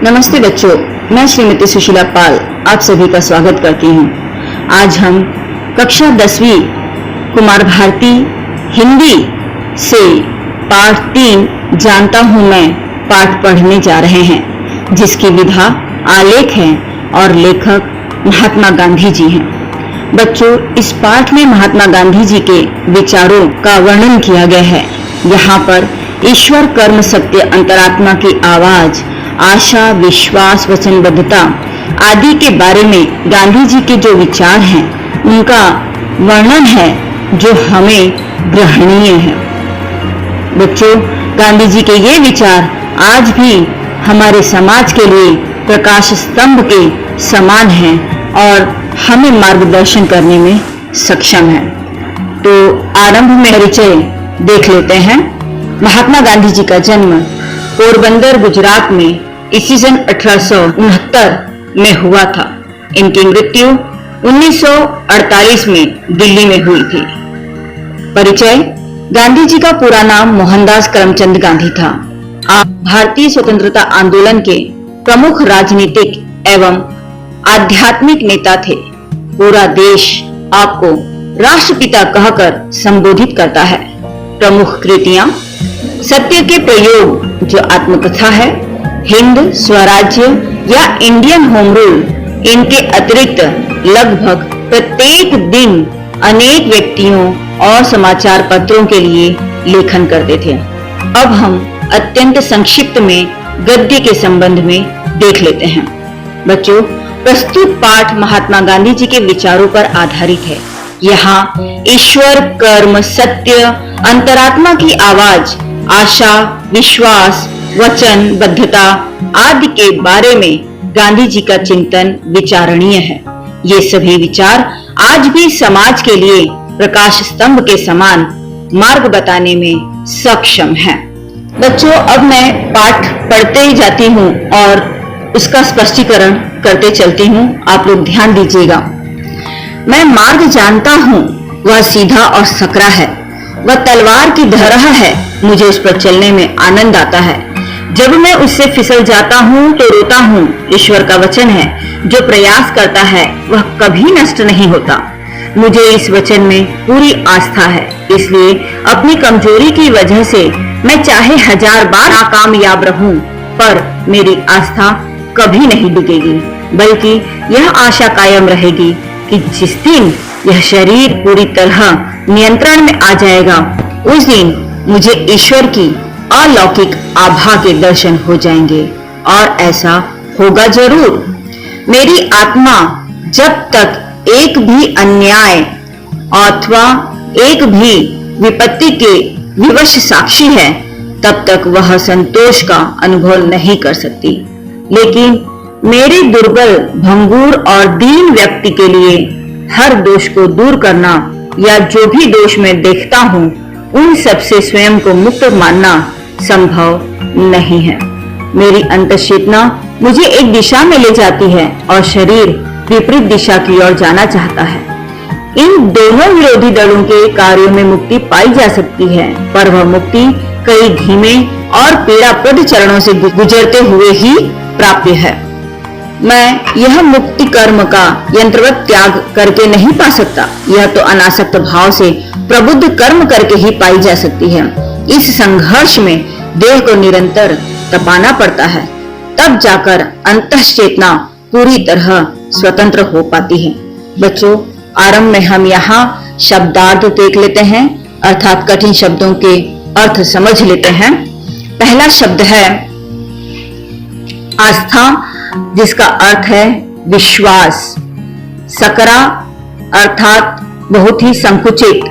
नमस्ते बच्चों, मैं श्रीमती सुशीला पाल आप सभी का स्वागत करती हूँ। आज हम कक्षा 10वीं कुमार भारती हिंदी से पाठ 3 जानता हूँ मैं पाठ पढ़ने जा रहे हैं, जिसकी विधा आलेख है और लेखक महात्मा गांधी जी हैं। बच्चों, इस पाठ में महात्मा गांधी जी के विचारों का वर्णन किया गया है। यहाँ पर ईश्वर, कर्म, सत्य, अंतरात्मा की आवाज, आशा, विश्वास, वचनबद्धता आदि के बारे में गांधी जी के जो विचार हैं उनका वर्णन है जो हमें ग्रहणीय है। बच्चों, गांधी जी के ये विचार आज भी हमारे समाज के लिए प्रकाश स्तंभ के समान हैं और हमें मार्गदर्शन करने में सक्षम है। तो आरंभ में परिचय देख लेते हैं। महात्मा गांधी जी का जन्म पोरबंदर, गुजरात में ईस्वी सन 1869 में हुआ था। इनकी मृत्यु 1948 में दिल्ली में हुई थी। परिचय: गांधी जी का पूरा नाम मोहनदास करमचंद गांधी था। आप भारतीय स्वतंत्रता आंदोलन के प्रमुख राजनीतिक एवं आध्यात्मिक नेता थे। पूरा देश आपको राष्ट्रपिता कहकर संबोधित करता है। प्रमुख कृतियां: सत्य के प्रयोग जो आत्मकथा है, हिंद स्वराज्य या इंडियन होम रूल। इनके अतिरिक्त लगभग प्रत्येक दिन अनेक व्यक्तियों और समाचार पत्रों के लिए लेखन करते थे। अब हम अत्यंत संक्षिप्त में गद्य के संबंध में देख लेते हैं। बच्चों, प्रस्तुत पाठ महात्मा गांधी जी के विचारों पर आधारित है। यहाँ ईश्वर, कर्म, सत्य, अंतरात्मा की आवाज, आशा, विश्वास, वचनबद्धता आदि के बारे में गांधी जी का चिंतन विचारणीय है। ये सभी विचार आज भी समाज के लिए प्रकाश स्तंभ के समान मार्ग बताने में सक्षम हैं। बच्चों, अब मैं पाठ पढ़ते ही जाती हूँ और उसका स्पष्टीकरण करते चलती हूँ। आप लोग ध्यान दीजिएगा। मैं मार्ग जानता हूँ, वह सीधा और सकरा है, वह तलवार की तरह है, मुझे उस पर चलने में आनंद आता है। जब मैं उससे फिसल जाता हूँ तो रोता हूँ। ईश्वर का वचन है, जो प्रयास करता है वह कभी नष्ट नहीं होता। मुझे इस वचन में पूरी आस्था है, इसलिए अपनी कमजोरी की वजह से मैं चाहे 1000 बार नाकामयाब रहूं, पर मेरी आस्था कभी नहीं डूबेगी, बल्कि यह आशा कायम रहेगी कि जिस दिन यह शरीर पूरी तरह नियंत्रण में आ जाएगा, उस दिन मुझे ईश्वर की अलौकिक आभा के दर्शन हो जाएंगे, और ऐसा होगा जरूर। मेरी आत्मा जब तक एक भी अन्याय अथवा एक भी विपत्ति के विवश साक्षी है, तब तक वह संतोष का अनुभव नहीं कर सकती। लेकिन मेरे दुर्बल, भंगुर और दीन व्यक्ति के लिए हर दोष को दूर करना या जो भी दोष मैं देखता हूँ उन सब से स्वयं को मुक्त मानना संभव नहीं है। मेरी अंतःचेतना मुझे एक दिशा में ले जाती है और शरीर विपरीत दिशा की ओर जाना चाहता है। इन दोनों विरोधी दलों के कार्यों में मुक्ति पाई जा सकती है, पर वह मुक्ति कई धीमे और पीड़ाप्रद चरणों से गुजरते हुए ही प्राप्य है। मैं यह मुक्ति कर्म का यंत्रवत त्याग करके नहीं पा सकता। यह तो अनासक्त भाव से प्रबुद्ध कर्म करके ही पाई जा सकती है। इस संघर्ष में देह को निरंतर तपाना पड़ता है, तब जाकर अंतःचेतना पूरी तरह स्वतंत्र हो पाती है। बच्चों, आरंभ में हम यहाँ शब्दार्थ देख लेते हैं, अर्थात कठिन शब्दों के अर्थ समझ लेते हैं। पहला शब्द है आस्था, जिसका अर्थ है विश्वास। सकरा अर्थात बहुत ही संकुचित।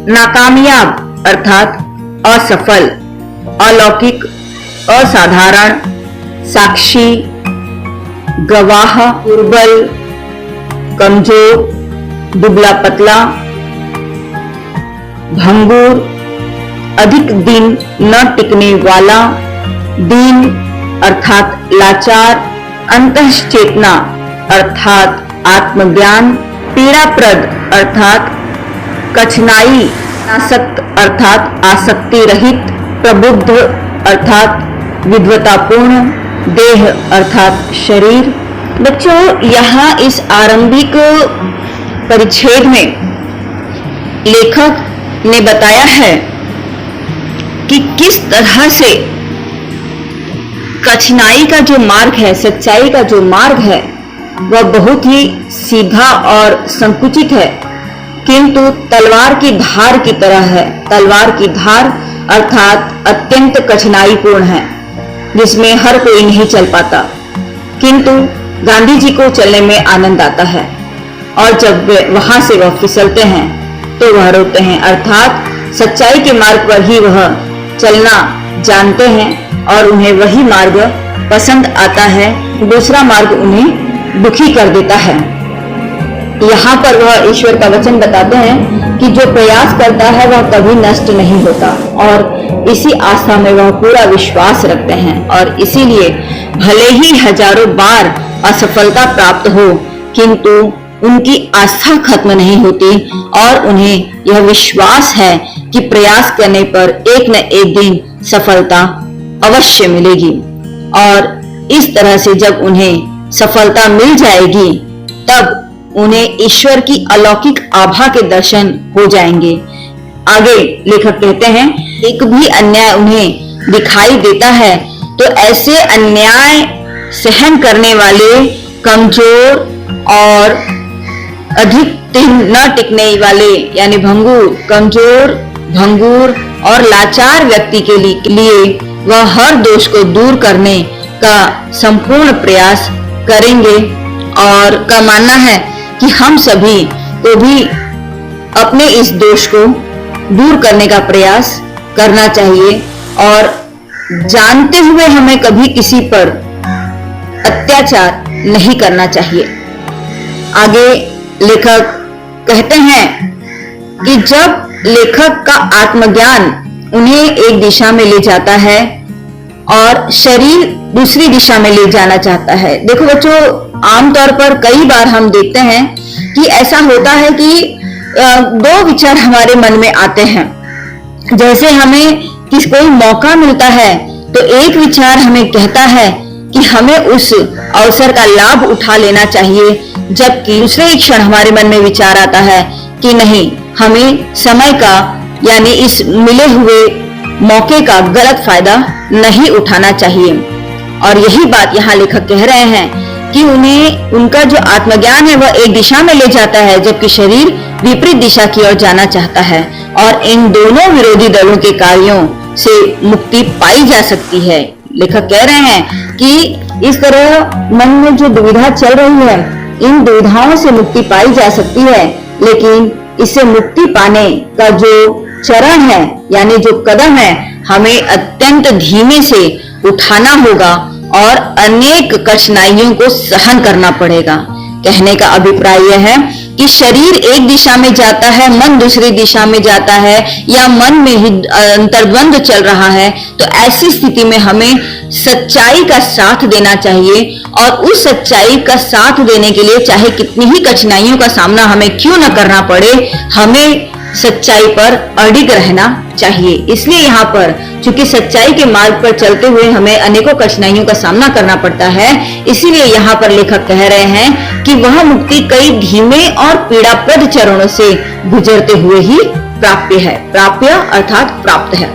नाकामयाब अर्थात असफल। अलौकिक, असाधारण। साक्षी, गवाह। दुर्बल, कमजोर, दुबला पतला। भंगुर, अधिक दिन न टिकने वाला। दीन अर्थात लाचार। अंतःचेतना अर्थात आत्मज्ञान। पीड़ाप्रद अर्थात कठिनाई। आसक्त अर्थात आसक्ति रहित। प्रबुद्ध अर्थात विद्वतापूर्ण। देह अर्थात शरीर। बच्चों, यहाँ इस आरंभिक परिच्छेद में लेखक ने बताया है कि किस तरह से कठिनाई का जो मार्ग है, सच्चाई का जो मार्ग है, वह बहुत ही सीधा और संकुचित है, किंतु तलवार की धार की तरह है। तलवार की धार अर्थात अत्यंत कठिनाईपूर्ण है, जिसमें हर कोई नहीं चल पाता, किंतु गांधी जी को चलने में आनंद आता है। और जब वे वहां से वह फिसलते हैं तो वह रोते हैं, अर्थात सच्चाई के मार्ग पर ही वह चलना जानते हैं और उन्हें वही मार्ग पसंद आता है, दूसरा मार्ग उन्हें दुखी कर देता है। यहाँ पर वह ईश्वर का वचन बताते हैं कि जो प्रयास करता है वह कभी नष्ट नहीं होता, और इसी आस्था में वह पूरा विश्वास रखते हैं, और इसीलिए भले ही हजारों बार असफलता प्राप्त हो, किंतु उनकी आस्था खत्म नहीं होती और उन्हें यह विश्वास है कि प्रयास करने पर एक न एक दिन सफलता अवश्य मिलेगी। और इस तरह से जब उन्हें सफलता मिल जाएगी, तब उन्हें ईश्वर की अलौकिक आभा के दर्शन हो जाएंगे। आगे लेखक कहते हैं, एक भी अन्याय उन्हें दिखाई देता है तो ऐसे अन्याय सहन करने वाले कमजोर और अधिक न टिकने वाले यानी भंगुर, कमजोर, भंगुर और लाचार व्यक्ति के लिए वह हर दोष को दूर करने का संपूर्ण प्रयास करेंगे। और का मानना है कि हम सभी को भी अपने इस दोष को दूर करने का प्रयास करना चाहिए, और जानते हुए हमें कभी किसी पर अत्याचार नहीं करना चाहिए। आगे लेखक कहते हैं कि जब लेखक का आत्मज्ञान उन्हें एक दिशा में ले जाता है और शरीर दूसरी दिशा में ले जाना चाहता है। देखो बच्चों, आमतौर पर कई बार हम देखते हैं कि ऐसा होता है कि दो विचार हमारे मन में आते हैं। जैसे हमें कोई मौका मिलता है तो एक विचार हमें कहता है कि हमें उस अवसर का लाभ उठा लेना चाहिए, जबकि दूसरे ही क्षण हमारे मन में विचार आता है कि नहीं, हमें समय का यानी इस मिले हुए मौके का गलत फायदा नहीं उठाना चाहिए। और यही बात यहाँ लेखक कह रहे हैं कि उन्हें उनका जो आत्मज्ञान है वह एक दिशा में ले जाता है, जबकि शरीर विपरीत दिशा की ओर जाना चाहता है, और इन दोनों विरोधी दलों के कार्यों से मुक्ति पाई जा सकती है। लेखक कह रहे हैं कि इस तरह मन में जो दुविधा चल रही है, इन दुविधाओं से मुक्ति पाई जा सकती है, लेकिन इससे मुक्ति पाने का जो चरण है यानी जो कदम है, हमें अत्यंत धीमे से उठाना होगा और अनेक कठिनाइयों को सहन करना पड़ेगा। कहने का अभिप्राय यह है कि शरीर एक दिशा में जाता है, मन दूसरी दिशा में जाता है, या मन में ही अंतर्द्वंद चल रहा है, तो ऐसी स्थिति में हमें सच्चाई का साथ देना चाहिए, और उस सच्चाई का साथ देने के लिए चाहे कितनी ही कठिनाइयों का सामना हमें क्यों न करना पड़े, हमें सच्चाई पर अडिग रहना चाहिए। इसलिए यहाँ पर चूंकि सच्चाई के मार्ग पर चलते हुए हमें अनेकों कठिनाइयों का सामना करना पड़ता है, इसीलिए यहाँ पर लेखक कह रहे हैं कि वह मुक्ति कई धीमे और पीड़ाप्रद चरणों से गुजरते हुए ही प्राप्य है। प्राप्य अर्थात प्राप्त है।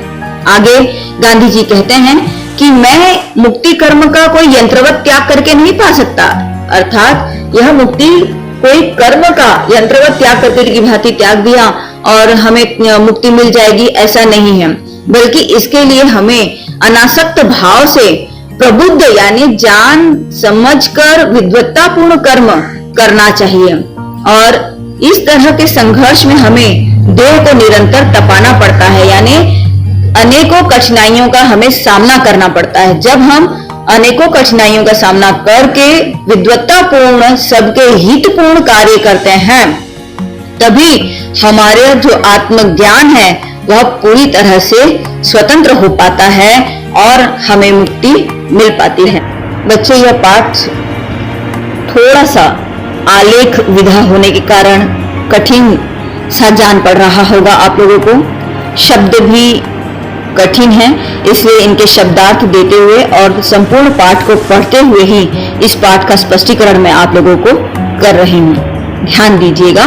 आगे गांधी जी कहते हैं कि मैं मुक्ति कर्म का कोई यंत्रवत त्याग करके नहीं पा सकता, अर्थात यह मुक्ति कोई कर्म का यंत्रवत त्याग करके की भांति त्याग दिया और हमें मुक्ति मिल जाएगी, ऐसा नहीं है, बल्कि इसके लिए हमें अनासक्त भाव से प्रबुद्ध यानी जान समझकर विद्वत्तापूर्ण कर्म करना चाहिए। और इस तरह के संघर्ष में हमें देह को निरंतर तपाना पड़ता है, यानी अनेकों कठिनाइयों का हमें सामना करना पड़ता है। जब हम अनेकों कठिनाइयों का सामना करके विद्वत्तापूर्ण सबके हितपूर्ण कार्य करते हैं, तभी हमारे जो आत्मज्ञान है वह पूरी तरह से स्वतंत्र हो पाता है और हमें मुक्ति मिल पाती है। बच्चों, यह पाठ थोड़ा सा आलेख विधा होने के कारण कठिन सा जान पड़ रहा होगा आप लोगों को। शब्द भी कठिन हैं, इसलिए इनके शब्दार्थ देते हुए और संपूर्ण पाठ को पढ़ते हुए ही इस पाठ का स्पष्टीकरण मैं आप लोगों को कर रही हूँ। ध्यान दीजिएगा।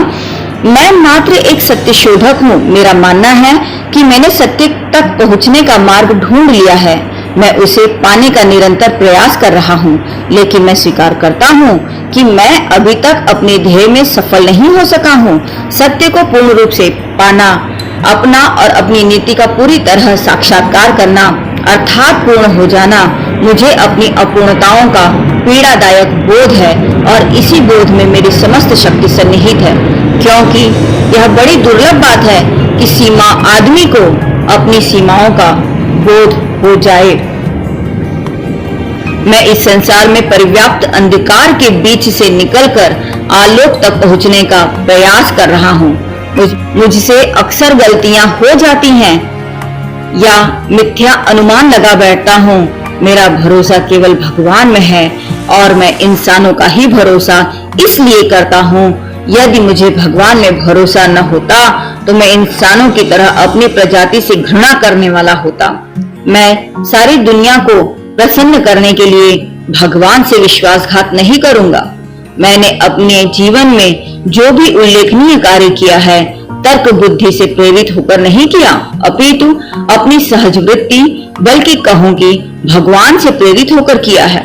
मैं मात्र एक सत्य शोधक हूँ। मेरा मानना है कि मैंने सत्य तक पहुँचने का मार्ग ढूंढ लिया है। मैं उसे पाने का निरंतर प्रयास कर रहा हूँ, लेकिन मैं स्वीकार करता हूँ कि मैं अभी तक अपने ध्येय में सफल नहीं हो सका हूँ। सत्य को पूर्ण रूप से पाना, अपना और अपनी नीति का पूरी तरह साक्षात्कार करना अर्थात पूर्ण हो जाना, मुझे अपनी अपूर्णताओं का पीड़ादायक बोध है और इसी बोध में मेरी समस्त शक्ति सन्निहित है, क्योंकि यह बड़ी दुर्लभ बात है कि सीमा आदमी को अपनी सीमाओं का बोध हो जाए। मैं इस संसार में परिव्याप्त अंधकार के बीच से निकलकर आलोक तक पहुंचने का प्रयास कर रहा हूं। मुझसे अक्सर गलतियां हो जाती हैं या मिथ्या अनुमान लगा बैठता हूं। मेरा भरोसा केवल भगवान में है और मैं इंसानों का ही भरोसा इसलिए करता हूं। यदि मुझे भगवान में भरोसा न होता तो मैं इंसानों की तरह अपनी प्रजाति से घृणा करने वाला होता। मैं सारी दुनिया को प्रसन्न करने के लिए भगवान से विश्वासघात नहीं करूंगा। मैंने अपने जीवन में जो भी उल्लेखनीय कार्य किया है तर्क बुद्धि से प्रेरित होकर नहीं किया, अपितु अपनी सहज वृत्ति बल्कि कहूंगी भगवान से प्रेरित होकर किया है।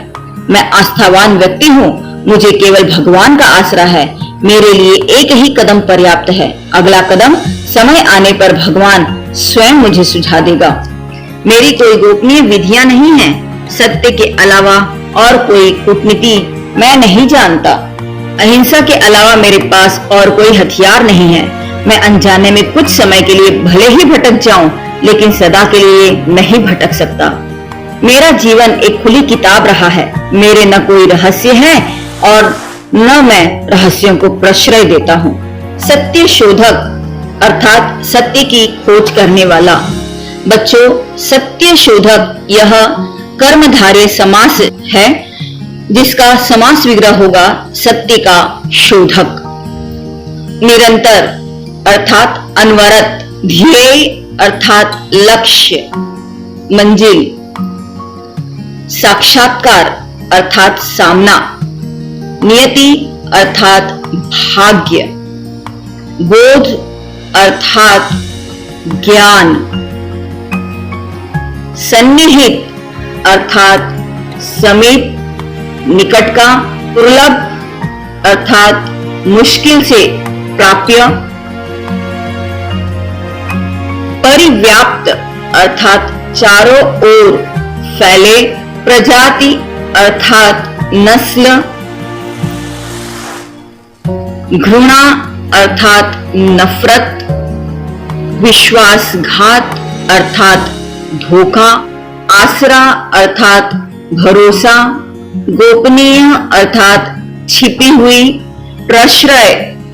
मैं आस्थावान व्यक्ति हूँ। मुझे केवल भगवान का आसरा है। मेरे लिए एक ही कदम पर्याप्त है। अगला कदम समय आने पर भगवान स्वयं मुझे सुझा देगा। मेरी कोई गोपनीय विधियां नहीं है। सत्य के अलावा और कोई कूटनीति मैं नहीं जानता। अहिंसा के अलावा मेरे पास और कोई हथियार नहीं है। मैं अनजाने में कुछ समय के लिए भले ही भटक जाऊं, लेकिन सदा के लिए नहीं भटक सकता। मेरा जीवन एक खुली किताब रहा है। मेरे न कोई रहस्य है और न मैं रहस्यों को प्रश्रय देता हूँ। सत्य शोधक अर्थात सत्य की खोज करने वाला। बच्चों, सत्य शोधक यह कर्मधारय समास है, जिसका समास विग्रह होगा सत्य का शोधक। निरंतर अर्थात अनवरत, ध्येय अर्थात लक्ष्य, मंजिल, साक्षात्कार अर्थात सामना, नियति अर्थात भाग्य, बोध अर्थात ज्ञान, सन्निहित अर्थात समीप, निकट का, दुर्लभ अर्थात मुश्किल से प्राप्य, परिव्याप्त अर्थात चारों ओर फैले, प्रजाति अर्थात नस्ल, घृणा अर्थात नफरत, विश्वासघात अर्थात धोखा, आसरा अर्थात भरोसा, गोपनीय अर्थात छिपी हुई, प्रश्रय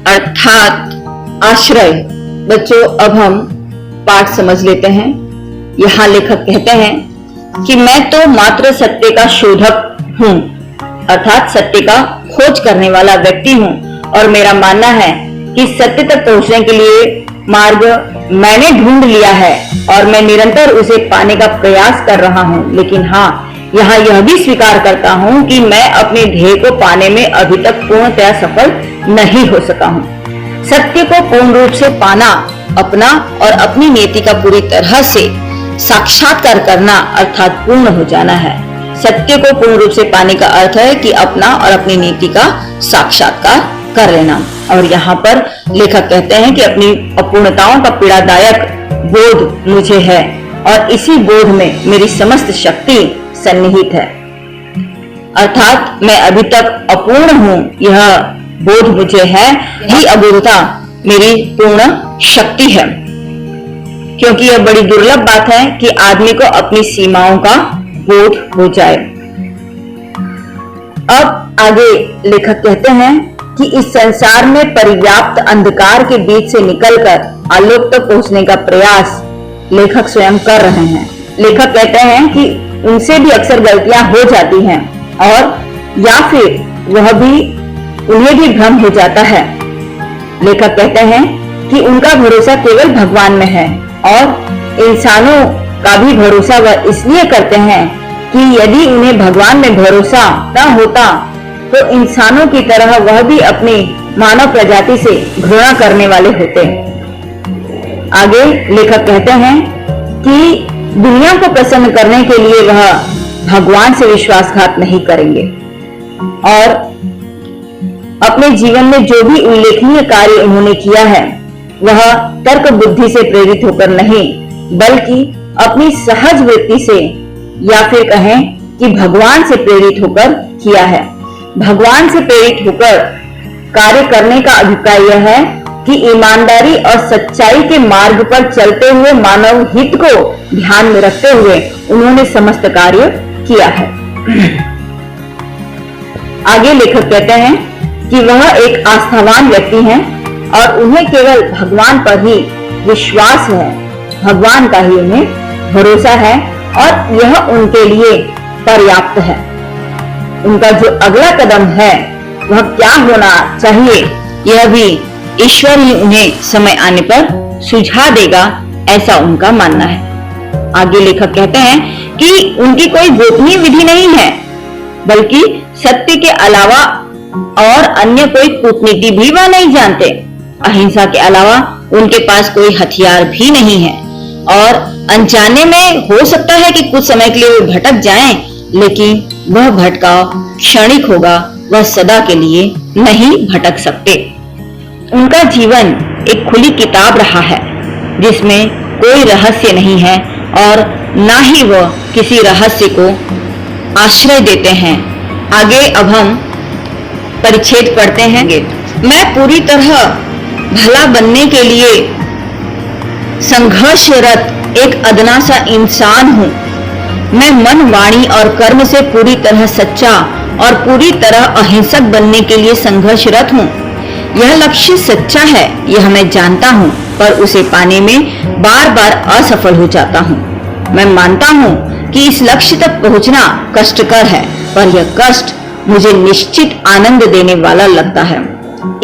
अर्थात आश्रय। बच्चों, अब हम पाठ समझ लेते हैं। यहाँ लेखक कहते हैं कि मैं तो मात्र सत्य का शोधक हूँ, अर्थात सत्य का खोज करने वाला व्यक्ति हूँ और मेरा मानना है कि सत्य तक पहुँचने के लिए मार्ग मैंने ढूंढ लिया है और मैं निरंतर उसे पाने का प्रयास कर रहा हूँ। लेकिन हाँ, यहाँ यह भी स्वीकार करता हूँ कि मैं अपने ध्येय को पाने में अभी तक पूर्णतया सफल नहीं हो सका हूँ। सत्य को पूर्ण रूप से पाना, अपना और अपनी नीति का पूरी तरह से साक्षात्कार करना अर्थात पूर्ण हो जाना है। सत्य को पूर्ण रूप से पाने का अर्थ है कि अपना और अपनी नीति का साक्षात्कार कर लेना। और यहाँ पर लेखक कहते हैं कि अपनी अपूर्णताओं का पीड़ादायक बोध मुझे है और इसी बोध में मेरी समस्त शक्ति सन्निहित है। अर्थात मैं अभी तक अपूर्ण हूँ, यह बोध मुझे है। यही अबोधता मेरी पूर्ण शक्ति है, क्योंकि यह बड़ी दुर्लभ बात है कि आदमी को अपनी सीमाओं का बोध हो जाए। अब आगे लेखक कहते हैं कि इस संसार में परिव्याप्त अंधकार के बीच से निकलकर आलोक तक पहुंचने का प्रयास लेखक स्वयं कर रहे हैं। लेखक कहते हैं कि उनसे भी अक्सर गलतियां हो जाती हैं और या फिर उन्हें भी भ्रम हो जाता है। लेखक कहते हैं कि उनका भरोसा केवल भगवान में है और इंसानों का भी भरोसा वह इसलिए करते हैं कि यदि उन्हें भगवान में भरोसा न होता तो इंसानों की तरह वह भी अपनी मानव प्रजाति से घृणा करने वाले होते। आगे लेखक कहते हैं कि दुनिया को प्रसन्न करने के लिए वह भगवान से विश्वासघात नहीं करेंगे और अपने जीवन में जो भी उल्लेखनीय कार्य उन्होंने किया है वह तर्क बुद्धि से प्रेरित होकर नहीं बल्कि अपनी सहज वृत्ति से या फिर कहें कि भगवान से प्रेरित होकर किया है। भगवान से प्रेरित होकर कार्य करने का अभिप्राय यह है कि ईमानदारी और सच्चाई के मार्ग पर चलते हुए मानव हित को ध्यान में रखते हुए उन्होंने समस्त कार्य किया है। आगे लेखक कहते हैं कि वह एक आस्थावान व्यक्ति हैं और उन्हें केवल भगवान पर ही विश्वास है, भगवान का ही उन्हें भरोसा है और यह उनके लिए पर्याप्त है। उनका जो अगला कदम है वह क्या होना चाहिए यह भी ईश्वर ही उन्हें समय आने पर सुझा देगा, ऐसा उनका मानना है। आगे लेखक कहते हैं कि उनकी कोई गोपनीय विधि नहीं है बल्कि सत्य के अलावा और अन्य कोई कूटनीति भी वह नहीं जानते। अहिंसा के अलावा उनके पास कोई हथियार भी नहीं है और अनजाने में हो सकता है कि कुछ समय के लिए वे भटक जाएं, लेकिन वह भटकाव क्षणिक होगा, वह सदा के लिए नहीं भटक सकते। उनका जीवन एक खुली किताब रहा है जिसमें कोई रहस्य नहीं है और ना ही वह किसी रहस्य को आश्रय देते हैं। आगे अब हम परिच्छेद पढ़ते हैं। मैं पूरी तरह भला बनने के लिए संघर्षरत एक अदना सा इंसान हूँ। मैं मन, वाणी और कर्म से पूरी तरह सच्चा और पूरी तरह अहिंसक बनने के लिए संघर्षरत हूँ। यह लक्ष्य सच्चा है, यह मैं जानता हूँ, पर उसे पाने में बार बार असफल हो जाता हूँ। मैं मानता हूँ कि इस लक्ष्य तक पहुँचना कष्टकर है, पर यह कष्ट मुझे निश्चित आनंद देने वाला लगता है।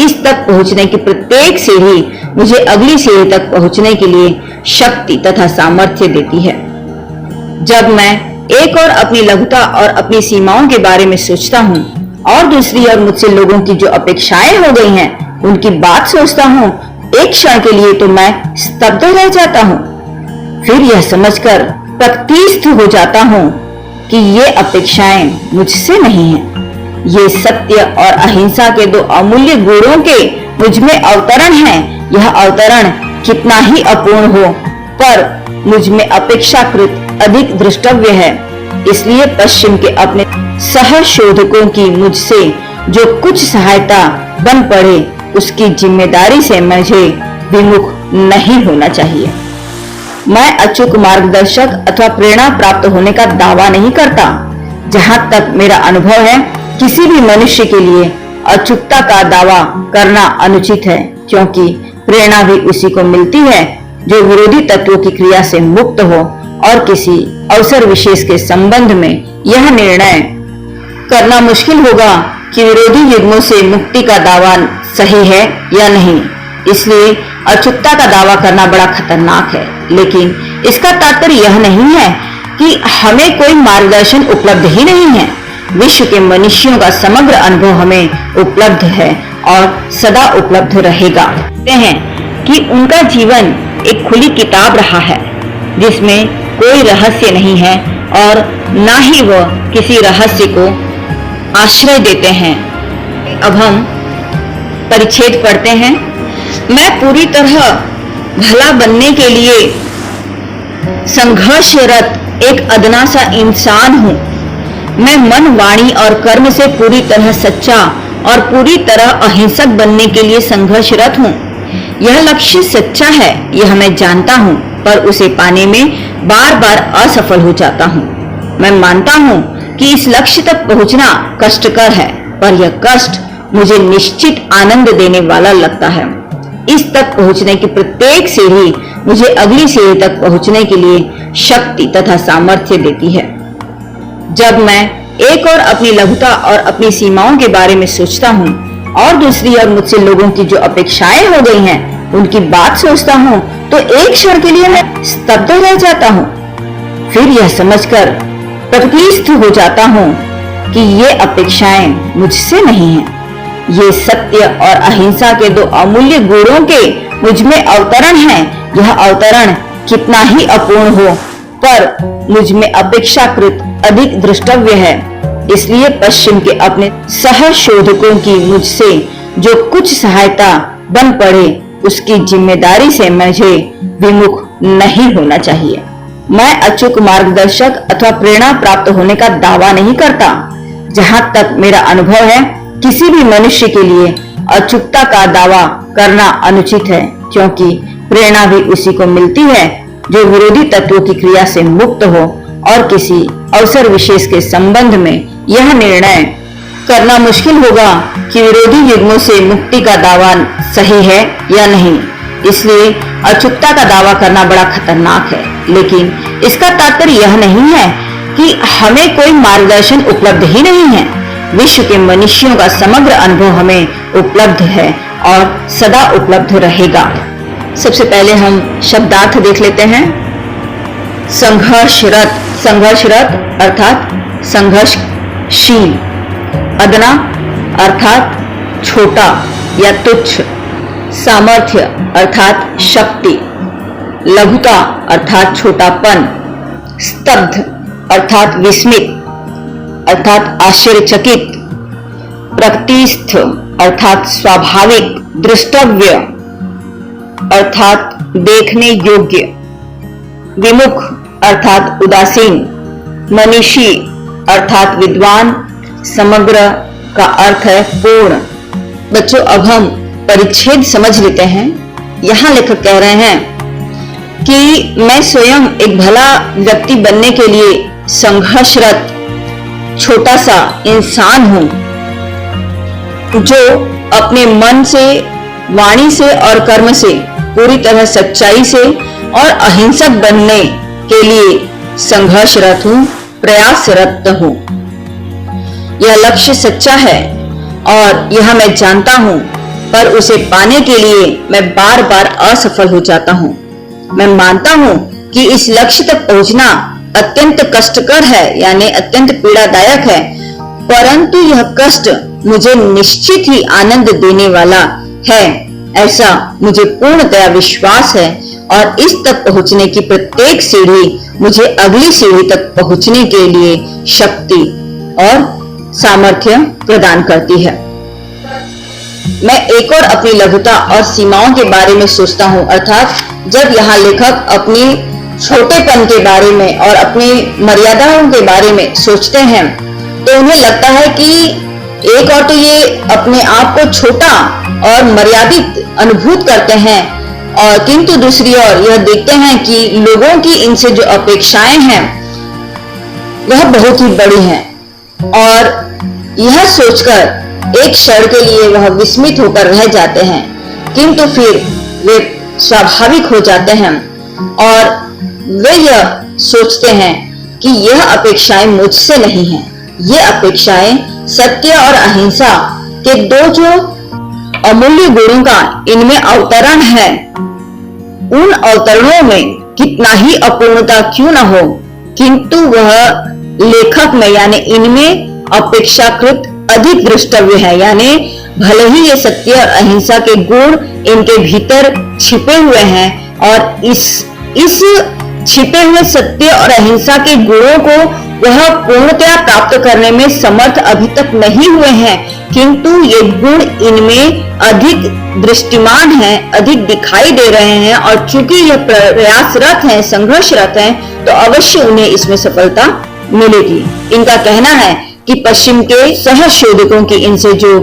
इस तक पहुँचने की प्रत्येक सीढ़ी मुझे अगली सीढ़ी तक पहुँचने के लिए शक्ति तथा सामर्थ्य देती है। जब मैं एक और अपनी लघुता और अपनी सीमाओं के बारे में सोचता हूँ और दूसरी ओर मुझसे लोगों की जो अपेक्षाएं हो गई हैं उनकी बात सोचता हूँ, एक क्षण के लिए तो मैं स्तब्ध रह जाता हूँ। फिर यह समझकर प्रतीस्थ हो जाता हूँ कि ये अपेक्षाएं मुझसे नहीं हैं। ये सत्य और अहिंसा के दो अमूल्य गुणों के मुझ में अवतरण हैं। यह अवतरण कितना ही अपूर्ण हो पर मुझ में अपेक्षाकृत अधिक दृष्टव्य है। इसलिए पश्चिम के अपने सहशोधकों की मुझसे जो कुछ सहायता बन पड़े उसकी जिम्मेदारी से मुझे विमुख नहीं होना चाहिए। मैं अचूक मार्गदर्शक अथवा प्रेरणा प्राप्त होने का दावा नहीं करता। जहाँ तक मेरा अनुभव है, किसी भी मनुष्य के लिए अचूकता का दावा करना अनुचित है, क्योंकि प्रेरणा भी उसी को मिलती है जो विरोधी तत्वों की क्रिया से मुक्त हो और किसी अवसर विशेष के संबंध में यह निर्णय करना मुश्किल होगा कि विरोधी युग्मों से मुक्ति का दावा सही है या नहीं। इसलिए अचूकता का दावा करना बड़ा खतरनाक है, लेकिन इसका तात्पर्य यह नहीं है कि हमें कोई मार्गदर्शन उपलब्ध ही नहीं है। विश्व के मनुष्यों का समग्र अनुभव हमें उपलब्ध है और सदा उपलब्ध रहेगा। कहते हैं कि उनका जीवन एक खुली किताब रहा है जिसमें कोई रहस्य नहीं है और ना ही वह किसी रहस्य को आश्रय देते हैं। अब हम परिच्छेद पढ़ते हैं। मैं पूरी तरह भला बनने के लिए संघर्षरत एक अदना सा इंसान हूँ। मैं मन, वाणी और कर्म से पूरी तरह सच्चा और पूरी तरह अहिंसक बनने के लिए संघर्षरत हूँ। यह लक्ष्य सच्चा है, यह मैं जानता हूँ, पर उसे पाने में बार बार असफल हो जाता हूँ। मैं मानता हूँ कि इस लक्ष्य तक पहुँचना कष्टकर है, पर यह कष्ट मुझे निश्चित आनंद देने वाला लगता है। इस तक पहुँचने की प्रत्येक सीढ़ी मुझे अगली सीढ़ी तक पहुँचने के लिए शक्ति तथा सामर्थ्य देती है। जब मैं एक और अपनी लघुता और अपनी सीमाओं के बारे में सोचता हूँ और दूसरी ओर मुझसे लोगों की जो अपेक्षाएं हो गई हैं उनकी बात सोचता हूँ, तो एक क्षण के लिए मैं स्तब्ध रह जाता हूँ। फिर यह समझकर प्रकृतिस्थ हो जाता हूँ कि ये अपेक्षाएं मुझसे नहीं हैं। ये सत्य और अहिंसा के दो अमूल्य गुणों के मुझ में अवतरण हैं। यह अवतरण कितना ही अपूर्ण हो, पर मुझ में अपेक्षाकृत अधिक द्रष्टव्य है। इसलिए पश्चिम के अपने सहशोधकों की मुझसे जो कुछ सहायता बन पड़े, उसकी जिम्मेदारी से मुझे विमुख नहीं होना चाहिए। मैं अचूक मार्गदर्शक अथवा प्रेरणा प्राप्त होने का दावा नहीं करता। जहां तक मेरा अनुभव है, किसी भी मनुष्य के लिए अचूकता का दावा करना अनुचित है, क्योंकि प्रेरणा भी उसी को मिलती है जो विरोधी तत्वों की क्रिया से मुक्त हो और किसी अवसर विशेष के संबंध में यह निर्णय करना मुश्किल होगा कि विरोधी युग्मों से मुक्ति का दावा सही है या नहीं। इसलिए अचूकता का दावा करना बड़ा खतरनाक है। लेकिन इसका तात्पर्य यह नहीं है कि हमें कोई मार्गदर्शन उपलब्ध ही नहीं है। विश्व के मनुष्यों का समग्र अनुभव हमें उपलब्ध है और सदा उपलब्ध रहेगा। सबसे पहले हम शब्दार्थ देख लेते हैं। संघर्षरत, संघर्षरत अर्थात संघर्षशील। अदना अर्थात छोटा या तुच्छ। सामर्थ्य अर्थात शक्ति। लघुता अर्थात छोटापन। स्तब्ध अर्थात विस्मित अर्थात आश्चर्यचकित। प्रकृतिस्थ अर्थात स्वाभाविक। दृष्टव्य अर्थात देखने योग्य। विमुख अर्थात उदासीन। मनीषी अर्थात विद्वान। समग्र का अर्थ है पूर्ण। बच्चों, अब हम परिच्छेद समझ लेते हैं। यहाँ लेखक कह रहे हैं कि मैं स्वयं एक भला व्यक्ति बनने के लिए संघर्षरत छोटा सा इंसान हूं, जो अपने मन से, वाणी से और कर्म से पूरी तरह सच्चाई से और अहिंसक बनने के लिए संघर्षरत हूं, प्रयासरत हूं। यह लक्ष्य सच्चा है और यह मैं जानता हूं, पर उसे पाने के लिए मैं बार बार असफल हो जाता हूं। मैं मानता हूं कि इस लक्ष्य तक पहुंचना अत्यंत कष्टकर है, यानी अत्यंत पीड़ादायक है, परंतु यह कष्ट मुझे निश्चित ही आनंद देने वाला है, ऐसा मुझे पूर्णतया विश्वास है। और इस तक पहुंचने की प्रत्येक सीढ़ी मुझे अगली सीढ़ी तक पहुंचने के लिए शक्ति और सामर्थ्य प्रदान करती है। मैं एक और अपनी लघुता और सीमाओं के बारे में सोचता हूँ, अर्थात जब यहाँ लेखक अपनी छोटेपन के बारे में और अपनी मर्यादाओं के बारे में सोचते हैं, तो उन्हें लगता है कि एक और तो ये अपने आप को छोटा और मर्यादित अनुभूत करते हैं, और किंतु दूसरी ओर यह देखते हैं कि लोगों की इनसे जो अपेक्षाएं हैं वह बहुत ही बड़ी हैं, और यह सोचकर एक क्षण के लिए वह विस्मित होकर रह जाते हैं, किंतु फिर वे स्वाभाविक हो जाते हैं और वे यह सोचते हैं कि यह अपेक्षाएं मुझसे नहीं हैं। ये अपेक्षाएं सत्य और अहिंसा के दो जो अमूल्य गुणों का इनमें अवतरण है। उन अवतरणों में कितना ही अपूर्णता क्यों न हो, किंतु वह लेखक में यानी इनमें अपेक्षाकृत अधिक द्रष्टव्य है। यानी भले ही ये सत्य और अहिंसा के गुण इनके भीतर छिपे हुए हैं और इस छिपे हुए सत्य और अहिंसा के गुणों को वह पूर्णतया प्राप्त करने में समर्थ अभी तक नहीं हुए हैं, किंतु ये गुण इनमें अधिक दृष्टिमान हैं, अधिक दिखाई दे रहे हैं, और चूंकि यह प्रयासरत हैं, संघर्षरत हैं, तो अवश्य उन्हें इसमें सफलता मिलेगी। इनका कहना है कि पश्चिम के सहशोधकों की इनसे जो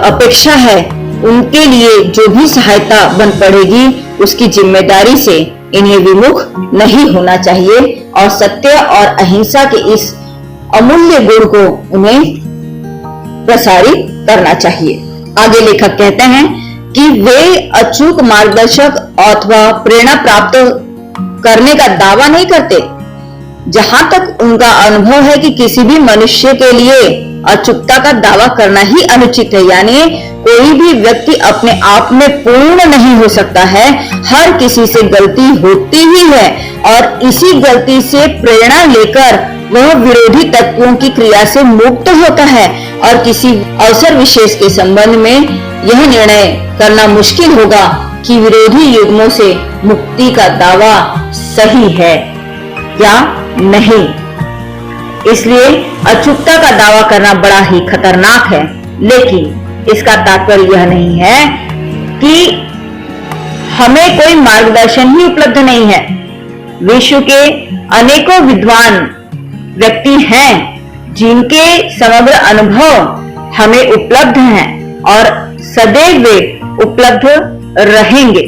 अपेक्षा है, उनके लिए जो भी सहायता बन पड़ेगी, उसकी जिम्मेदारी से इन्हें विमुख नहीं होना चाहिए और सत्य और अहिंसा के इस अमूल्य गुण को उन्हें प्रसारित करना चाहिए। आगे लेखक कहते हैं कि वे अचूक मार्गदर्शक अथवा प्रेरणा प्राप्त करने का दावा नहीं करते। जहां तक उनका अनुभव है कि किसी भी मनुष्य के लिए अचूकता का दावा करना ही अनुचित है, यानी कोई भी व्यक्ति अपने आप में पूर्ण नहीं हो सकता है। हर किसी से गलती होती ही है और इसी गलती से प्रेरणा लेकर वह विरोधी तत्वों की क्रिया से मुक्त होता है और किसी अवसर विशेष के संबंध में यह निर्णय करना मुश्किल होगा कि विरोधी युग्मों से मुक्ति का दावा सही है या नहीं। इसलिए अचूकता का दावा करना बड़ा ही खतरनाक है, लेकिन इसका तात्पर्य यह नहीं है कि हमें कोई मार्गदर्शन ही उपलब्ध नहीं है। विश्व के अनेकों विद्वान व्यक्ति हैं जिनके समग्र अनुभव हमें उपलब्ध हैं और सदैव वे उपलब्ध रहेंगे।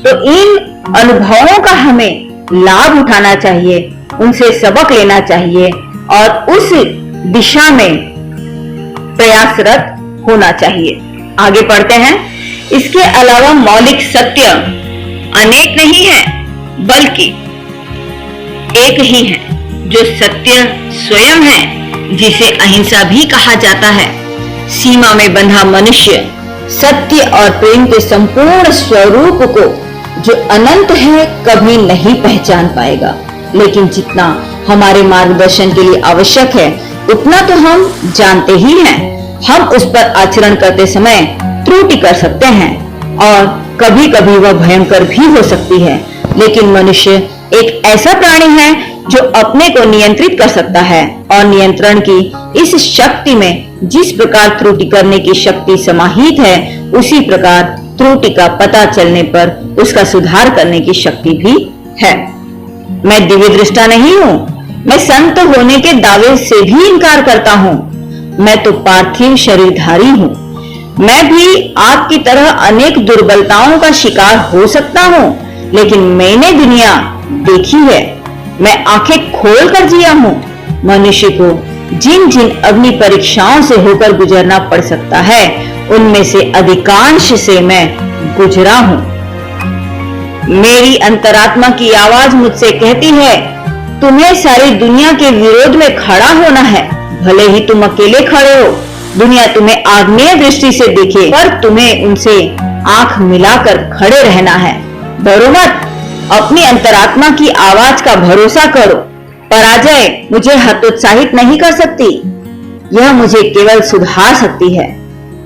तो इन अनुभवों का हमें लाभ उठाना चाहिए, उनसे सबक लेना चाहिए और उस दिशा में प्रयासरत होना चाहिए। आगे पढ़ते हैं। इसके अलावा मौलिक सत्य अनेक नहीं है, बल्कि एक ही है जो सत्य स्वयं है, जिसे अहिंसा भी कहा जाता है। सीमा में बंधा मनुष्य सत्य और प्रेम के संपूर्ण स्वरूप को, जो अनंत है, कभी नहीं पहचान पाएगा। लेकिन जितना हमारे मार्गदर्शन के लिए आवश्यक है उतना तो हम जानते ही हैं। हम उस पर आचरण करते समय त्रुटि कर सकते हैं और कभी कभी वह भयंकर भी हो सकती है, लेकिन मनुष्य एक ऐसा प्राणी है जो अपने को नियंत्रित कर सकता है और नियंत्रण की इस शक्ति में जिस प्रकार त्रुटि करने की शक्ति समाहित है, उसी प्रकार त्रुटि का पता चलने पर उसका सुधार करने की शक्ति भी है। मैं दिव्य दृष्टा नहीं हूँ, मैं संत होने के दावे से भी इनकार करता हूँ। मैं तो पार्थिव शरीरधारी हूँ। मैं भी आपकी तरह अनेक दुर्बलताओं का शिकार हो सकता हूँ, लेकिन मैंने दुनिया देखी है। मैं आंखें खोल कर जिया हूँ। मनुष्य को जिन जिन अग्नि परीक्षाओं से होकर गुजरना पड़ सकता है, उनमें से अधिकांश से मैं गुजरा हूँ। मेरी अंतरात्मा की आवाज मुझसे कहती है, तुम्हें सारी दुनिया के विरोध में खड़ा होना है। भले ही तुम अकेले खड़े हो, दुनिया तुम्हें आग्नेय दृष्टि से देखे, पर तुम्हें उनसे आंख मिलाकर खड़े रहना है। डरो मत, अपनी अंतरात्मा की आवाज का भरोसा करो। पराजय मुझे हतोत्साहित नहीं कर सकती, यह मुझे केवल सुधार सकती है।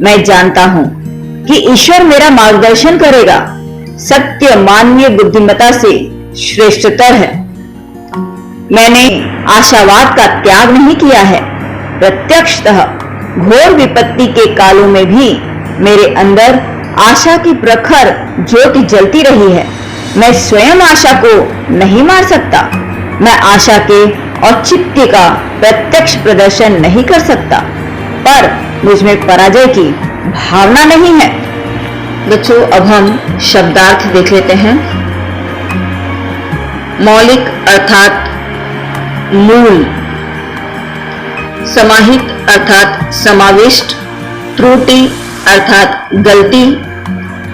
मैं जानता हूँ कि ईश्वर मेरा मार्गदर्शन करेगा। सत्य मानवीय बुद्धिमत्ता से श्रेष्ठतर है। मैंने आशावाद का त्याग नहीं किया है। प्रत्यक्षतः घोर विपत्ति के कालों में भी मेरे अंदर आशा की प्रखर ज्योति जलती रही है। मैं स्वयं आशा को नहीं मार सकता। मैं आशा के औचित्य का प्रत्यक्ष प्रदर्शन नहीं कर सकता, पर मुझमें पराजय की भावना नहीं है। बच्चों, अब हम शब्दार्थ देख लेते हैं। मौलिक अर्थात मूल, समाहित अर्थात समाविष्ट, त्रुटि अर्थात गलती,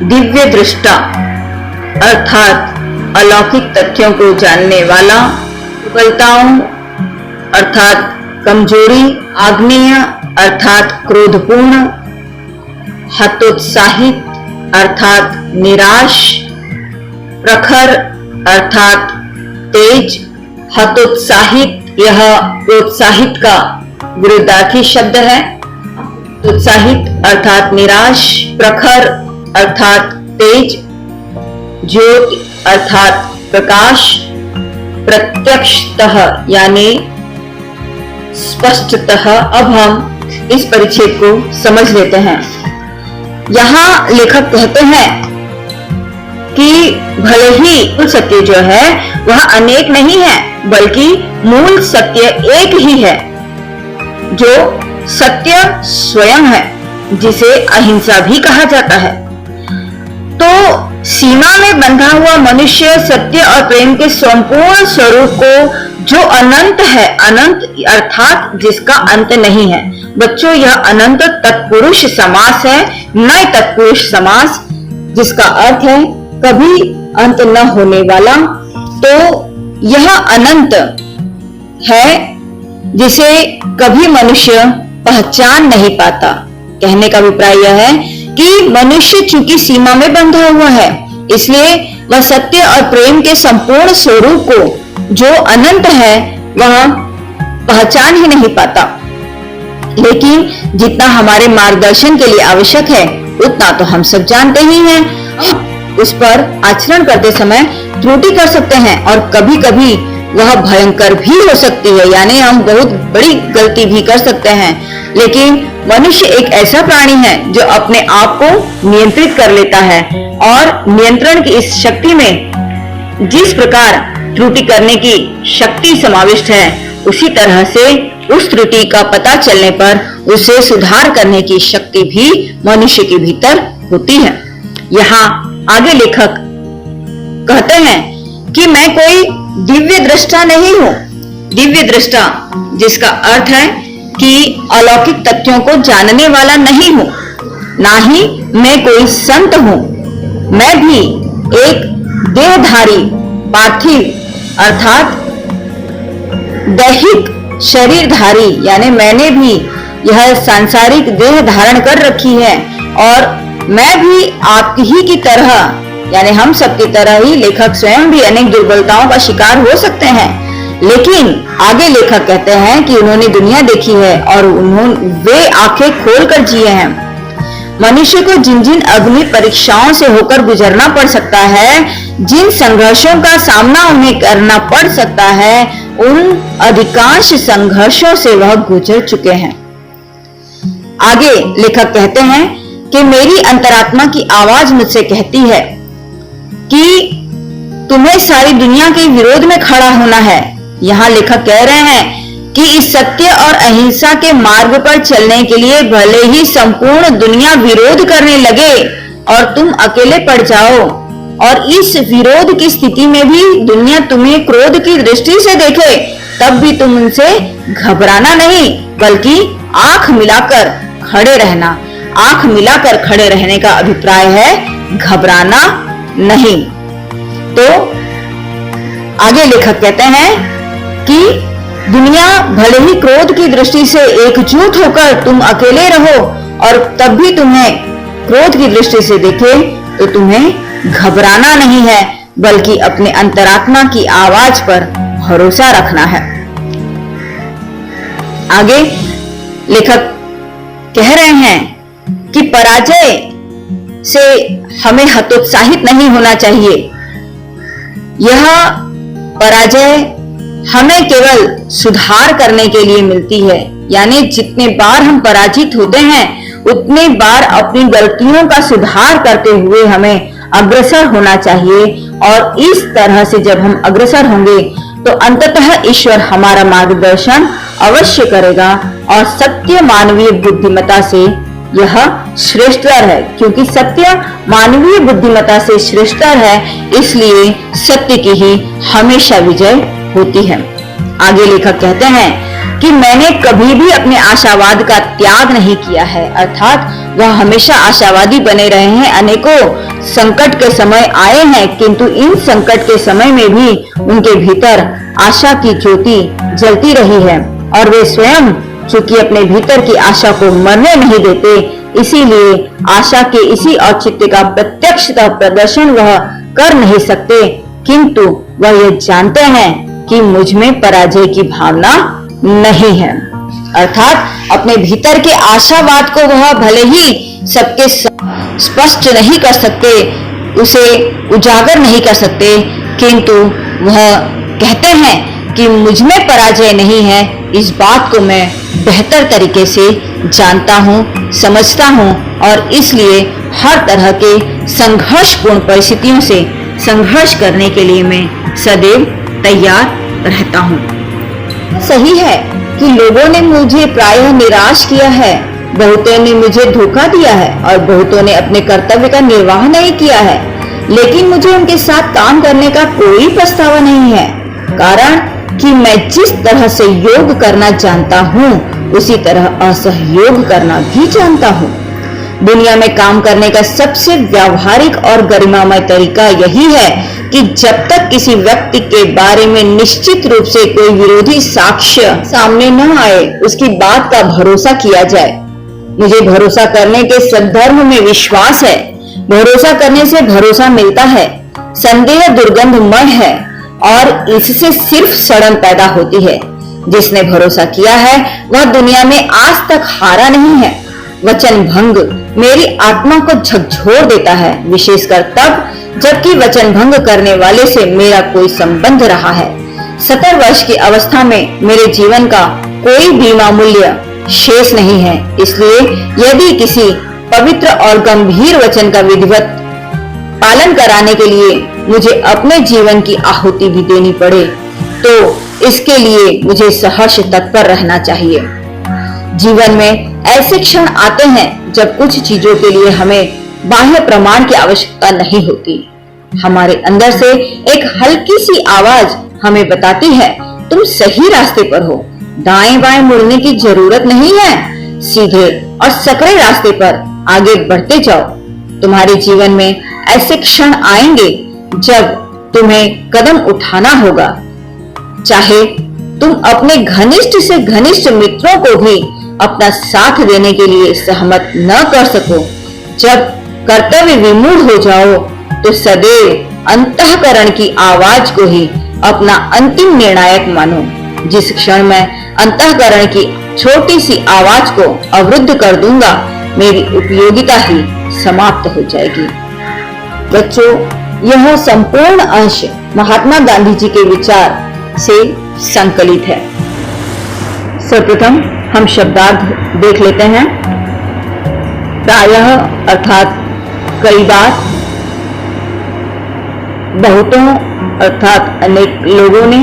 दिव्य दृष्टा अर्थात अलौकिक तथ्यों को जानने वाला, दुर्बलताओं अर्थात कमजोरी, आग्नेय अर्थात क्रोधपूर्ण, हतोत्साहित अर्थात निराश, प्रखर अर्थात तेज। हतोत्साहित यह प्रोत्साहित का विरुद्धार्थी शब्द है। उत्साहित अर्थात निराश, प्रखर अर्थात तेज, ज्योति अर्थात प्रकाश, प्रत्यक्षतः यानी स्पष्टतः। अब हम इस परिच्छेद को समझ लेते हैं। यहाँ लेखक कहते हैं कि भले ही मूल सत्य जो है वह अनेक नहीं है, बल्कि मूल सत्य एक ही है, जो सत्य स्वयं है, जिसे अहिंसा भी कहा जाता है। तो सीमा में बंधा हुआ मनुष्य सत्य और प्रेम के संपूर्ण स्वरूप को, जो अनंत है, अनंत अर्थात जिसका अंत नहीं है। बच्चों, यह अनंत तत्पुरुष समास है, नए तत्पुरुष समास, जिसका अर्थ है कभी अंत न होने वाला। तो यह अनंत है जिसे कभी मनुष्य पहचान नहीं पाता। कहने का अभिप्राय यह है कि मनुष्य चूंकि सीमा में बंधा हुआ है, इसलिए वह सत्य और प्रेम के संपूर्ण स्वरूप को, जो अनंत है, वह पहचान ही नहीं पाता। लेकिन जितना हमारे मार्गदर्शन के लिए आवश्यक है, उतना तो हम सब जानते ही हैं। उस पर आचरण करते समय त्रुटि कर सकते हैं और कभी कभी वह भयंकर भी हो सकती है, यानी हम बहुत बड़ी गलती भी कर सकते हैं। लेकिन मनुष्य एक ऐसा प्राणी है जो अपने आप को नियंत्रित कर लेता है, और नियंत्रण की इस शक्ति में जिस प्रकार त्रुटि करने की शक्ति समाविष्ट है, उसी तरह से उस त्रुटि का पता चलने पर उसे सुधार करने की शक्ति भी मनुष्य के भीतर होती है। यहाँ आगे लेखक कहते हैं कि मैं कोई दिव्य दृष्टा नहीं हूँ। दिव्य दृष्टा जिसका अर्थ है कि अलौकिक तथ्यों को जानने वाला नहीं हूँ, ना ही मैं कोई संत हूँ। मैं भी एक देहधारी पार्थिव अर्थात दैहिक शरीरधारी, यानी मैंने भी यह सांसारिक देह धारण कर रखी है, और मैं भी आप ही की तरह, यानी हम सब की तरह ही लेखक स्वयं भी अनेक दुर्बलताओं का शिकार हो सकते हैं। लेकिन आगे लेखक कहते हैं कि उन्होंने दुनिया देखी है और वे आंखें खोलकर जिए हैं। मनुष्य को जिन जिन अग्नि परीक्षाओं से होकर गुजरना पड़ सकता है, जिन संघर्षों का सामना उन्हें करना पड़ सकता है, उन अधिकांश संघर्षों से वह गुजर चुके हैं। आगे लेखक कहते हैं कि मेरी अंतरात्मा की आवाज मुझसे कहती है कि तुम्हें सारी दुनिया के विरोध में खड़ा होना है। यहाँ लेखक कह रहे हैं कि इस सत्य और अहिंसा के मार्ग पर चलने के लिए भले ही संपूर्ण दुनिया विरोध करने लगे और तुम अकेले पड़ जाओ, और इस विरोध की स्थिति में भी दुनिया तुम्हें क्रोध की दृष्टि से देखे, तब भी तुम उनसे घबराना नहीं, बल्कि आंख मिलाकर खड़े रहना। आंख मिलाकर खड़े रहने का अभिप्राय है घबराना नहीं। तो आगे लेखक कहते हैं कि दुनिया भले ही क्रोध की दृष्टि से एकजुट होकर तुम अकेले रहो, और तब भी तुम्हें क्रोध की दृष्टि से देखे, तो तुम्हें घबराना नहीं है, बल्कि अपने अंतरात्मा की आवाज पर भरोसा रखना है। आगे लेखक कह रहे हैं कि पराजय से हमें हतोत्साहित नहीं होना चाहिए। यह पराजय हमें केवल सुधार करने के लिए मिलती है, यानी जितने बार हम पराजित होते हैं, उतने बार अपनी गलतियों का सुधार करते हुए हमें अग्रसर होना चाहिए। और इस तरह से जब हम अग्रसर होंगे, तो अंततः ईश्वर हमारा मार्गदर्शन अवश्य करेगा, और सत्य मानवीय बुद्धिमत्ता से यह श्रेष्ठतर है। क्योंकि सत्य मानवीय बुद्धिमत्ता से श्रेष्ठतर है, इसलिए सत्य की ही हमेशा विजय होती है। आगे लेखक कहते हैं कि मैंने कभी भी अपने आशावाद का त्याग नहीं किया है, अर्थात वह हमेशा आशावादी बने रहे हैं। अनेकों संकट के समय आए हैं, किंतु इन संकट के समय में भी उनके भीतर आशा की ज्योति जलती रही है, और वे स्वयं चूंकि अपने भीतर की आशा को मरने नहीं देते, इसीलिए आशा के इसी औचित्य का प्रत्यक्षतः प्रदर्शन वह कर नहीं सकते, किंतु वह ये जानते हैं कि मुझ में पराजय की भावना नहीं है। अर्थात अपने भीतर के आशावाद को वह भले ही सबके स्पष्ट नहीं कर सकते, उसे उजागर नहीं कर सकते, किंतु वह कहते हैं कि मुझ में पराजय नहीं है। इस बात को मैं बेहतर तरीके से जानता हूँ, समझता हूँ, और इसलिए हर तरह के संघर्षपूर्ण परिस्थितियों से संघर्ष करने के लिए मैं सदैव तैयार रहता हूँ। सही है कि लोगों ने मुझे प्रायः निराश किया है, बहुतों ने मुझे धोखा दिया है, और बहुतों ने अपने कर्तव्य का निर्वाह नहीं किया है, लेकिन मुझे उनके साथ काम करने का कोई पछतावा नहीं है। कारण कि मैं जिस तरह से योग करना जानता हूँ, उसी तरह असहयोग करना भी जानता हूँ। दुनिया में काम करने का सबसे व्यावहारिक और गरिमामय तरीका यही है कि जब तक किसी व्यक्ति के बारे में निश्चित रूप से कोई विरोधी साक्ष्य सामने न आए, उसकी बात का भरोसा किया जाए। मुझे भरोसा करने के सद्धर्म में विश्वास है। भरोसा करने से भरोसा मिलता है। संदेह दुर्गंधमय है और इससे सिर्फ सड़न पैदा होती है। जिसने भरोसा किया है वह दुनिया में आज तक हारा नहीं है। वचन भंग मेरी आत्मा को झकझोर देता है, विशेषकर तब जबकि वचन भंग करने वाले से मेरा कोई संबंध रहा है। 70 वर्ष की अवस्था में मेरे जीवन का कोई बीमा मूल्य शेष नहीं है। इसलिए यदि किसी पवित्र और गंभीर वचन का विधिवत पालन कराने के लिए मुझे अपने जीवन की आहुति भी देनी पड़े तो इसके लिए मुझे सहर्ष तत्पर रहना चाहिए। जीवन में ऐसे क्षण आते हैं जब कुछ चीजों के लिए हमें बाह्य प्रमाण की आवश्यकता नहीं होती। हमारे अंदर से एक हल्की सी आवाज हमें बताती है, तुम सही रास्ते पर हो, दाएं बाएं मुड़ने की जरूरत नहीं है, सीधे और सकरे रास्ते पर आगे बढ़ते जाओ। तुम्हारे जीवन में ऐसे क्षण आएंगे जब तुम्हें कदम उठाना होगा, चाहे तुम अपने घनिष्ठ से घनिष्ठ मित्रों को भी अपना साथ देने के लिए सहमत न कर सको। जब कर्तव्य विमूढ़ हो जाओ तो सदैव अंतःकरण की आवाज को ही अपना अंतिम निर्णायक मानो। जिस क्षण मैं अंतःकरण की छोटी सी आवाज को अवरुद्ध कर दूंगा, मेरी उपयोगिता ही समाप्त हो जाएगी। बच्चों, यह संपूर्ण अंश महात्मा गांधी जी के विचार से संकलित है। सर्वप्रथम हम शब्दार्थ देख लेते हैं। प्रायः अर्थात कई बार, बहुतों अर्थात अनेक लोगों ने,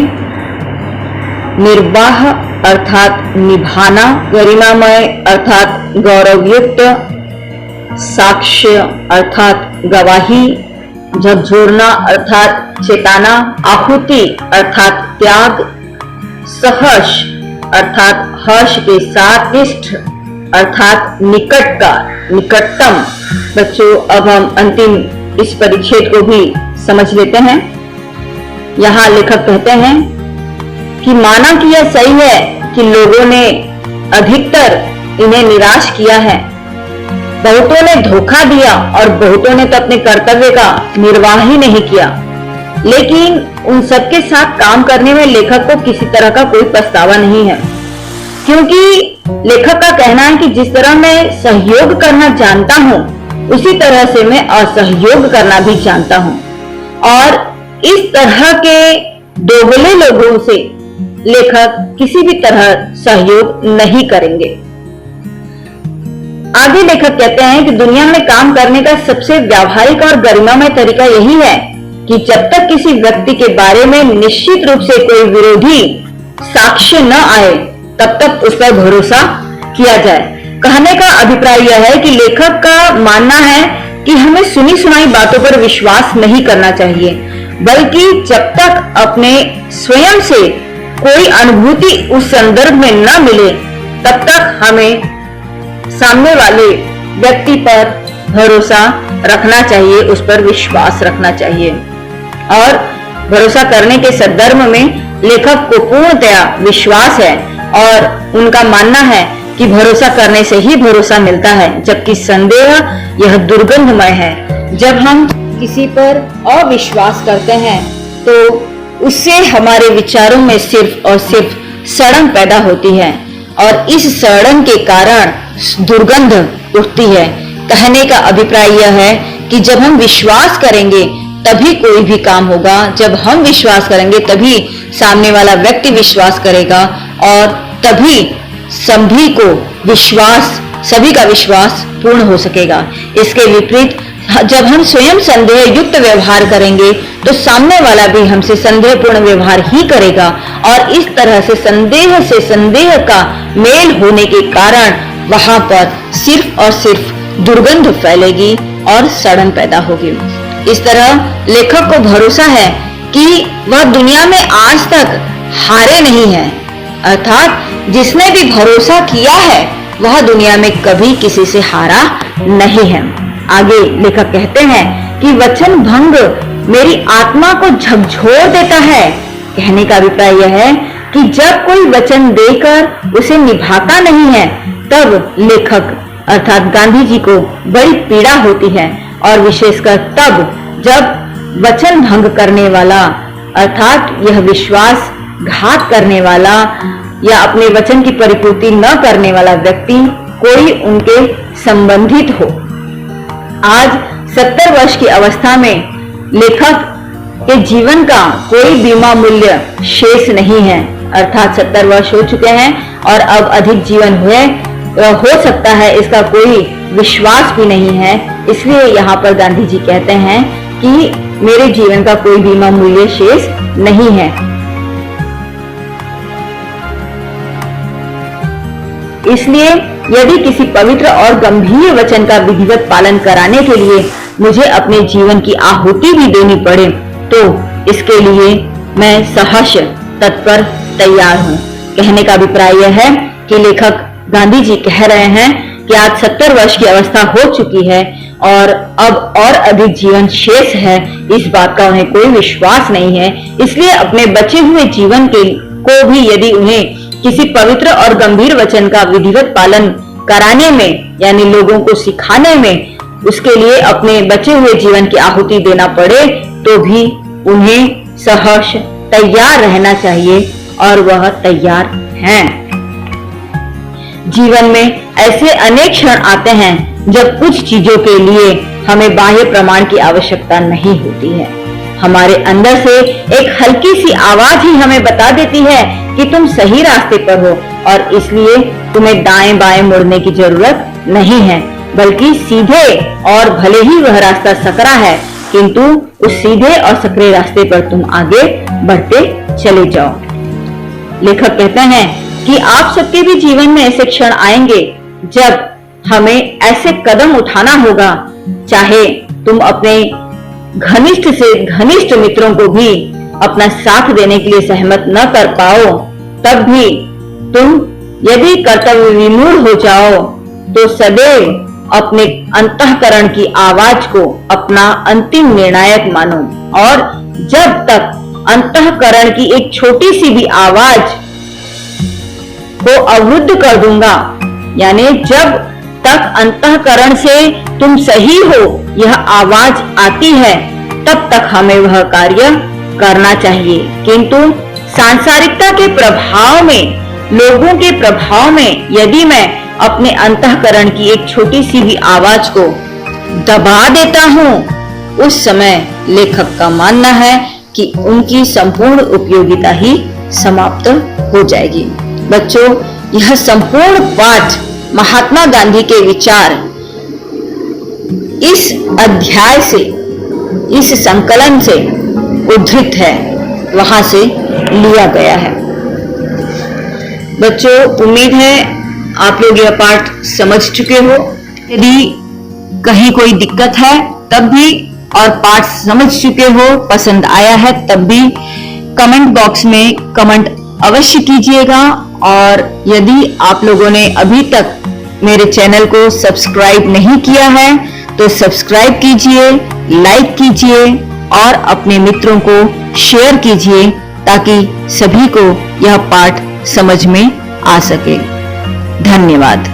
निर्वाह अर्थात निभाना, गरिमामय अर्थात गौरवयुक्त, साक्ष्य अर्थात गवाही, झकझोरना अर्थात चेताना, आहुति अर्थात त्याग, सहर्ष अर्थात हर्ष के साथ, इष्ट अर्थात निकट का, निकटतम। बच्चों, अब हम अंतिम इस परिच्छेद को भी समझ लेते हैं। यहाँ लेखक कहते हैं कि माना कि यह सही है कि लोगों ने अधिकतर इन्हें निराश किया है, बहुतों ने धोखा दिया और बहुतों ने तो अपने कर्तव्य का निर्वाह ही नहीं किया, लेकिन उन सबके साथ काम करने में लेखक को किसी तरह का कोई पछतावा नहीं है, क्योंकि लेखक का कहना है कि जिस तरह मैं सहयोग करना जानता हूँ उसी तरह से मैं असहयोग करना भी जानता हूँ, और इस तरह के दोगले लोगों से लेखक किसी भी तरह सहयोग नहीं करेंगे। आगे लेखक कहते हैं कि दुनिया में काम करने का सबसे व्यावहारिक और गरिमामय तरीका यही है कि जब तक किसी व्यक्ति के बारे में निश्चित रूप से कोई विरोधी साक्ष्य न आए तब तक उस पर भरोसा किया जाए। कहने का अभिप्राय यह है कि लेखक का मानना है कि हमें सुनी सुनाई बातों पर विश्वास नहीं करना चाहिए, बल्कि जब तक अपने स्वयं से कोई अनुभूति उस संदर्भ में न मिले तब तक हमें सामने वाले व्यक्ति पर भरोसा रखना चाहिए, उस पर विश्वास रखना चाहिए। और भरोसा करने के संदर्भ में लेखक को पूर्णतया विश्वास है और उनका मानना है कि भरोसा करने से ही भरोसा मिलता है, जबकि संदेह यह दुर्गंधमय है। जब हम किसी पर अविश्वास करते हैं तो उससे हमारे विचारों में सिर्फ और सिर्फ सड़न पैदा होती है और इस सड़न के कारण दुर्गंध उठती है। कहने का अभिप्राय यह है कि जब हम विश्वास करेंगे तभी कोई भी काम होगा, जब हम विश्वास करेंगे तभी सामने वाला व्यक्ति विश्वास करेगा और तभी सभी का विश्वास पूर्ण हो सकेगा। इसके विपरीत जब हम स्वयं संदेह युक्त व्यवहार करेंगे तो सामने वाला भी हमसे संदेहपूर्ण व्यवहार ही करेगा और इस तरह से संदेह का मेल होने के कारण वहां पर सिर्फ और सिर्फ दुर्गंध फैलेगी और सड़न पैदा होगी। इस तरह लेखक को भरोसा है कि वह दुनिया में आज तक हारे नहीं है, अर्थात जिसने भी भरोसा किया है वह दुनिया में कभी किसी से हारा नहीं है। आगे लेखक कहते हैं कि वचन भंग मेरी आत्मा को झकझोर देता है। कहने का अभिप्राय यह है कि जब कोई वचन देकर उसे निभाता नहीं है तब लेखक अर्थात गांधी जी को बड़ी पीड़ा होती है, और विशेषकर तब जब वचन भंग करने वाला अर्थात यह विश्वास घात करने वाला या अपने वचन की परिपूर्ति न करने वाला व्यक्ति कोई उनके संबंधित हो। आज 70 वर्ष की अवस्था में लेखक के जीवन का कोई बीमा मूल्य शेष नहीं है, अर्थात 70 वर्ष हो चुके हैं और अब अधिक जीवन हो सकता है, इसका कोई विश्वास भी नहीं है। इसलिए यहाँ पर गांधी जी कहते हैं कि मेरे जीवन का कोई बीमा मूल्य शेष नहीं है। इसलिए यदि किसी पवित्र और गंभीर वचन का विधिवत पालन कराने के लिए मुझे अपने जीवन की आहुति भी देनी पड़े, तो इसके लिए मैं सहर्ष तत्पर तैयार हूँ। कहने का अभिप्राय यह है कि लेखक गांधी जी कह रहे हैं कि आज 70 वर्ष की अवस्था हो चुकी है और अब और अधिक जीवन शेष है, इस बात का उन्हें कोई विश्वास नहीं है। इसलिए अपने बचे हुए जीवन को भी यदि उन्हें किसी पवित्र और गंभीर वचन का विधिवत पालन कराने में यानी लोगों को सिखाने में उसके लिए अपने बचे हुए जीवन की आहुति देना पड़े, तो भी उन्हें सहर्ष तैयार रहना चाहिए, और वह तैयार हैं। जीवन में ऐसे अनेक क्षण आते हैं जब कुछ चीजों के लिए हमें बाह्य प्रमाण की आवश्यकता नहीं होती है। हमारे अंदर से एक हल्की सी आवाज ही हमें बता देती है कि तुम सही रास्ते पर हो, और इसलिए तुम्हें दाएं बाएं मुड़ने की जरूरत नहीं है, बल्कि सीधे, और भले ही वह रास्ता सकरा है किंतु उस सीधे और सकरे रास्ते पर तुम आगे बढ़ते चले जाओ। लेखक कहते हैं कि आप सबके भी जीवन में ऐसे क्षण आएंगे जब हमें ऐसे कदम उठाना होगा, चाहे तुम अपने घनिष्ठ से घनिष्ठ मित्रों को भी अपना साथ देने के लिए सहमत न कर पाओ, तब भी तुम यदि कर्तव्य विमूढ़ हो जाओ तो सदैव अपने अंतःकरण की आवाज को अपना अंतिम निर्णायक मानो, और जब तक अंतःकरण की एक छोटी सी भी आवाज को अवरुद्ध कर दूंगा, यानी जब तक अंतःकरण से तुम सही हो यह आवाज आती है, तब तक हमें वह कार्य करना चाहिए। किंतु सांसारिकता के प्रभाव में, लोगों के प्रभाव में यदि मैं अपने अंतःकरण की एक छोटी सी भी आवाज को दबा देता हूँ, उस समय लेखक का मानना है कि उनकी संपूर्ण उपयोगिता ही समाप्त हो जाएगी। बच्चों, यह संपूर्ण पाठ महात्मा गांधी के विचार इस अध्याय से, इस संकलन से उद्धृत है, वहां से लिया गया है। बच्चों, उम्मीद है आप लोग यह पाठ समझ चुके हो। यदि कहीं कोई दिक्कत है तब भी, और पाठ समझ चुके हो, पसंद आया है तब भी कमेंट बॉक्स में कमेंट अवश्य कीजिएगा। और यदि आप लोगों ने अभी तक मेरे चैनल को सब्सक्राइब नहीं किया है तो सब्सक्राइब कीजिए, लाइक कीजिए और अपने मित्रों को शेयर कीजिए, ताकि सभी को यह पाठ समझ में आ सके। धन्यवाद।